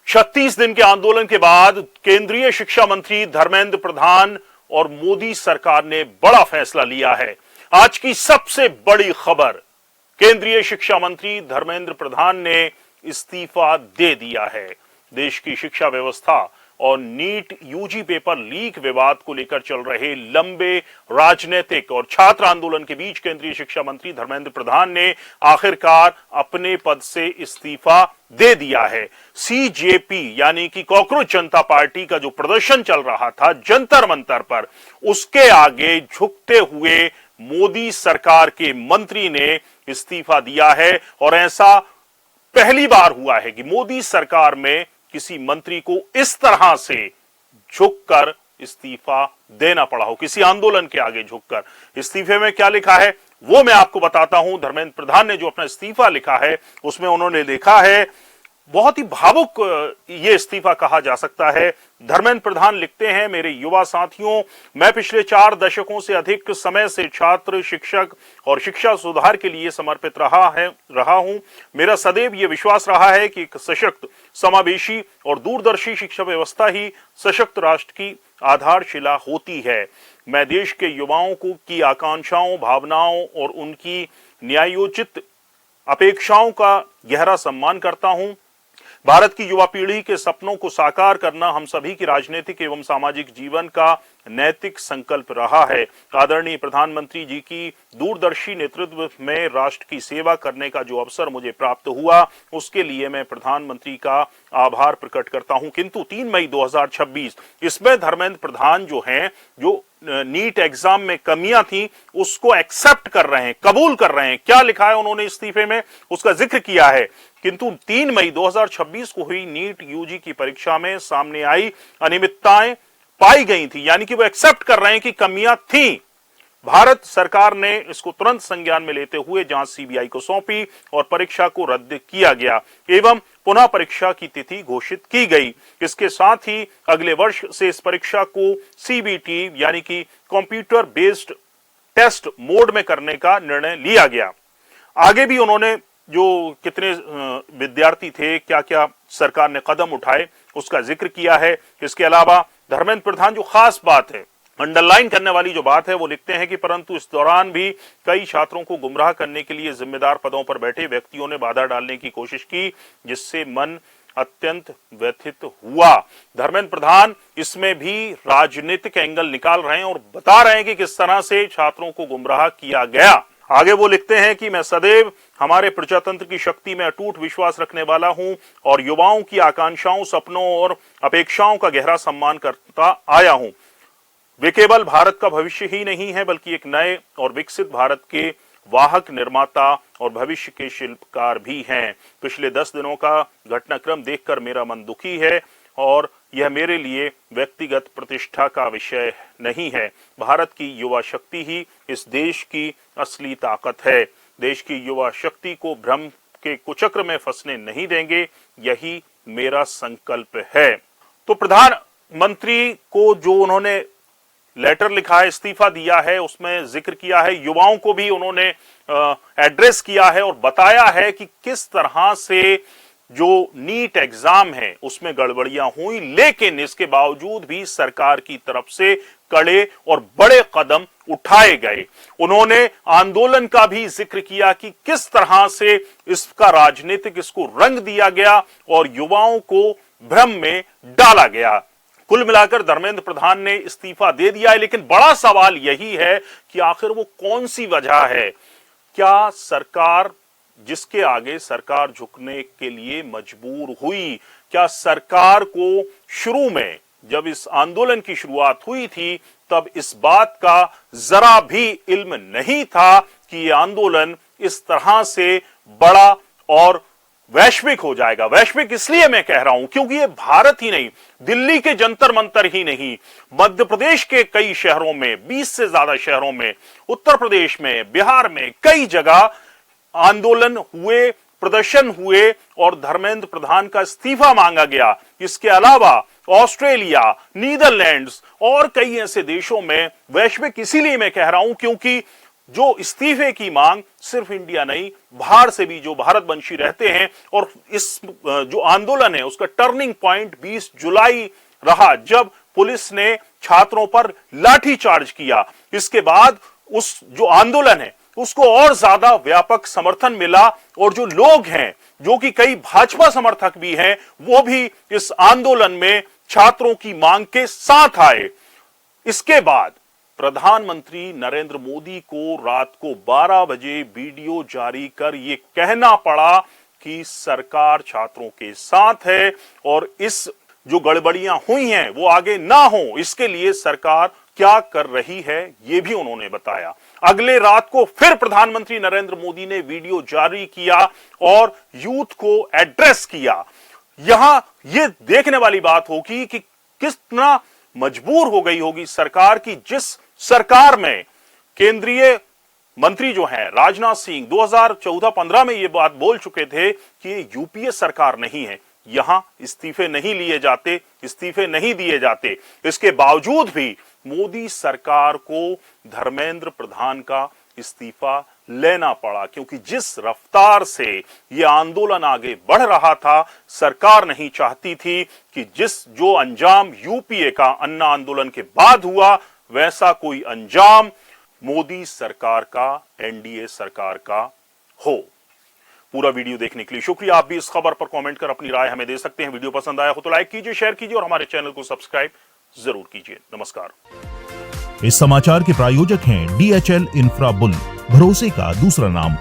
36 दिन के आंदोलन के बाद केंद्रीय शिक्षा मंत्री धर्मेंद्र प्रधान और मोदी सरकार ने बड़ा फैसला लिया है। आज की सबसे बड़ी खबर, केंद्रीय शिक्षा मंत्री धर्मेंद्र प्रधान ने इस्तीफा दे दिया है। देश की शिक्षा व्यवस्था और नीट यूजी पेपर लीक विवाद को लेकर चल रहे लंबे राजनीतिक और छात्र आंदोलन के बीच केंद्रीय शिक्षा मंत्री धर्मेंद्र प्रधान ने आखिरकार अपने पद से इस्तीफा दे दिया है। सीजेपी यानी कि कॉकरोच जनता पार्टी का जो प्रदर्शन चल रहा था जंतर मंतर पर, उसके आगे झुकते हुए मोदी सरकार के मंत्री ने इस्तीफा दिया है। और ऐसा पहली बार हुआ है कि मोदी सरकार में किसी मंत्री को इस तरह से झुककर इस्तीफा देना पड़ा हो, किसी आंदोलन के आगे झुककर। इस्तीफे में क्या लिखा है वो मैं आपको बताता हूं। धर्मेंद्र प्रधान ने जो अपना इस्तीफा लिखा है उसमें उन्होंने लिखा है, बहुत ही भावुक ये इस्तीफा कहा जा सकता है। धर्मेंद्र प्रधान लिखते हैं, मेरे युवा साथियों, मैं पिछले 4 दशकों से अधिक समय से छात्र, शिक्षक और शिक्षा सुधार के लिए समर्पित रहा हूं। मेरा सदैव ये विश्वास रहा है कि एक सशक्त, समावेशी और दूरदर्शी शिक्षा व्यवस्था ही सशक्त राष्ट्र की आधारशिला होती है। मैं देश के युवाओं की आकांक्षाओं, भावनाओं और उनकी न्यायोचित अपेक्षाओं का गहरा सम्मान करता हूं। भारत की युवा पीढ़ी के सपनों को साकार करना हम सभी की राजनीतिक एवं सामाजिक जीवन का नैतिक संकल्प रहा है। आदरणीय प्रधानमंत्री जी की दूरदर्शी नेतृत्व में राष्ट्र की सेवा करने का जो अवसर मुझे प्राप्त हुआ, उसके लिए मैं प्रधानमंत्री का आभार प्रकट करता हूं। किंतु 3 मई 2026 इसमें धर्मेंद्र प्रधान जो हैं, जो नीट एग्जाम में कमियां थी उसको एक्सेप्ट कर रहे हैं, कबूल कर रहे हैं। क्या लिखा है उन्होंने इस्तीफे में, उसका जिक्र किया है। किंतु 3 मई 2026 को हुई नीट यूजी की परीक्षा में सामने आई अनियमितताएं पाई गई थी, यानी कि वो एक्सेप्ट कर रहे हैं कि कमियां थी। भारत सरकार ने इसको तुरंत संज्ञान में लेते हुए जांच सीबीआई को सौंपी और परीक्षा को रद्द किया गया एवं पुनः परीक्षा की तिथि घोषित की गई। इसके साथ ही अगले वर्ष से इस परीक्षा को सीबीटी यानी कि कंप्यूटर बेस्ड टेस्ट मोड में करने का निर्णय लिया गया। आगे भी उन्होंने जो कितने विद्यार्थी थे, क्या क्या सरकार ने कदम उठाए, उसका जिक्र किया है। इसके अलावा धर्मेंद्र प्रधान जो खास बात है, अंडरलाइन करने वाली जो बात है, वो लिखते हैं कि परंतु इस दौरान भी कई छात्रों को गुमराह करने के लिए जिम्मेदार पदों पर बैठे व्यक्तियों ने बाधा डालने की कोशिश की, जिससे मन अत्यंत व्यथित हुआ। धर्मेंद्र प्रधान इसमें भी राजनीतिक एंगल निकाल रहे हैं और बता रहे हैं कि किस तरह से छात्रों को गुमराह किया गया। आगे वो लिखते हैं कि मैं सदैव हमारे प्रजातंत्र की शक्ति में अटूट विश्वास रखने वाला हूं और युवाओं की आकांक्षाओं, सपनों और अपेक्षाओं का गहरा सम्मान करता आया हूं। वे केवल भारत का भविष्य ही नहीं है बल्कि एक नए और विकसित भारत के वाहक, निर्माता और भविष्य के शिल्पकार भी हैं। पिछले 10 दिनों का घटनाक्रम देखकर मेरा मन दुखी है और यह मेरे लिए व्यक्तिगत प्रतिष्ठा का विषय नहीं है। भारत की युवा शक्ति ही इस देश की असली ताकत है। देश की युवा शक्ति को भ्रम के कुचक्र में फंसने नहीं देंगे, यही मेरा संकल्प है। तो प्रधानमंत्री को जो उन्होंने लेटर लिखा है, इस्तीफा दिया है, उसमें जिक्र किया है, युवाओं को भी उन्होंने एड्रेस किया है और बताया है कि किस तरह से जो नीट एग्जाम है उसमें गड़बड़ियां हुई, लेकिन इसके बावजूद भी सरकार की तरफ से कड़े और बड़े कदम उठाए गए। उन्होंने आंदोलन का भी जिक्र किया कि किस तरह से इसका राजनीतिक इसको रंग दिया गया और युवाओं को भ्रम में डाला गया। कुल मिलाकर धर्मेंद्र प्रधान ने इस्तीफा दे दिया है, लेकिन बड़ा सवाल यही है कि आखिर वो कौन सी वजह है। क्या सरकार, जिसके आगे सरकार झुकने के लिए मजबूर हुई, क्या सरकार को शुरू में जब इस आंदोलन की शुरुआत हुई थी तब इस बात का जरा भी इल्म नहीं था कि यह आंदोलन इस तरह से बड़ा और वैश्विक हो जाएगा। वैश्विक इसलिए मैं कह रहा हूं क्योंकि ये भारत ही नहीं, दिल्ली के जंतर मंतर ही नहीं, मध्य प्रदेश के कई शहरों में, 20 से ज्यादा शहरों में, उत्तर प्रदेश में, बिहार में कई जगह आंदोलन हुए, प्रदर्शन हुए और धर्मेंद्र प्रधान का इस्तीफा मांगा गया। इसके अलावा ऑस्ट्रेलिया, नीदरलैंड्स और कई ऐसे देशों में, वैश्विक इसीलिए मैं कह रहा हूं क्योंकि जो इस्तीफे की मांग सिर्फ इंडिया नहीं, बाहर से भी जो भारतवंशी रहते हैं, और इस जो आंदोलन है उसका टर्निंग पॉइंट 20 जुलाई रहा, जब पुलिस ने छात्रों पर लाठीचार्ज किया। इसके बाद उस जो आंदोलन है उसको और ज्यादा व्यापक समर्थन मिला, और जो लोग हैं, जो कि कई भाजपा समर्थक भी हैं, वो भी इस आंदोलन में छात्रों की मांग के साथ आए। इसके बाद प्रधानमंत्री नरेंद्र मोदी को रात को 12 बजे वीडियो जारी कर यह कहना पड़ा कि सरकार छात्रों के साथ है, और इस जो गड़बड़ियां हुई हैं वो आगे ना हो, इसके लिए सरकार क्या कर रही है ये भी उन्होंने बताया। अगले रात को फिर प्रधानमंत्री नरेंद्र मोदी ने वीडियो जारी किया और यूथ को एड्रेस किया। यहां यह देखने वाली बात होगी कि कितना मजबूर हो गई होगी सरकार की, जिस सरकार में केंद्रीय मंत्री जो है राजनाथ सिंह 2014-15 में यह बात बोल चुके थे कि ये यूपीए सरकार नहीं है, यहां इस्तीफे नहीं लिए जाते, इस्तीफे नहीं दिए जाते। इसके बावजूद भी मोदी सरकार को धर्मेंद्र प्रधान का इस्तीफा लेना पड़ा, क्योंकि जिस रफ्तार से यह आंदोलन आगे बढ़ रहा था, सरकार नहीं चाहती थी कि जो अंजाम यूपीए का अन्ना आंदोलन के बाद हुआ, वैसा कोई अंजाम मोदी सरकार का, एनडीए सरकार का हो। पूरा वीडियो देखने के लिए शुक्रिया। आप भी इस खबर पर कमेंट कर अपनी राय हमें दे सकते हैं। वीडियो पसंद आया हो तो लाइक कीजिए, शेयर कीजिए और हमारे चैनल को सब्सक्राइब जरूर कीजिए। नमस्कार। इस समाचार के प्रायोजक हैं DHL इंफ्रा बुल, भरोसे का दूसरा नाम।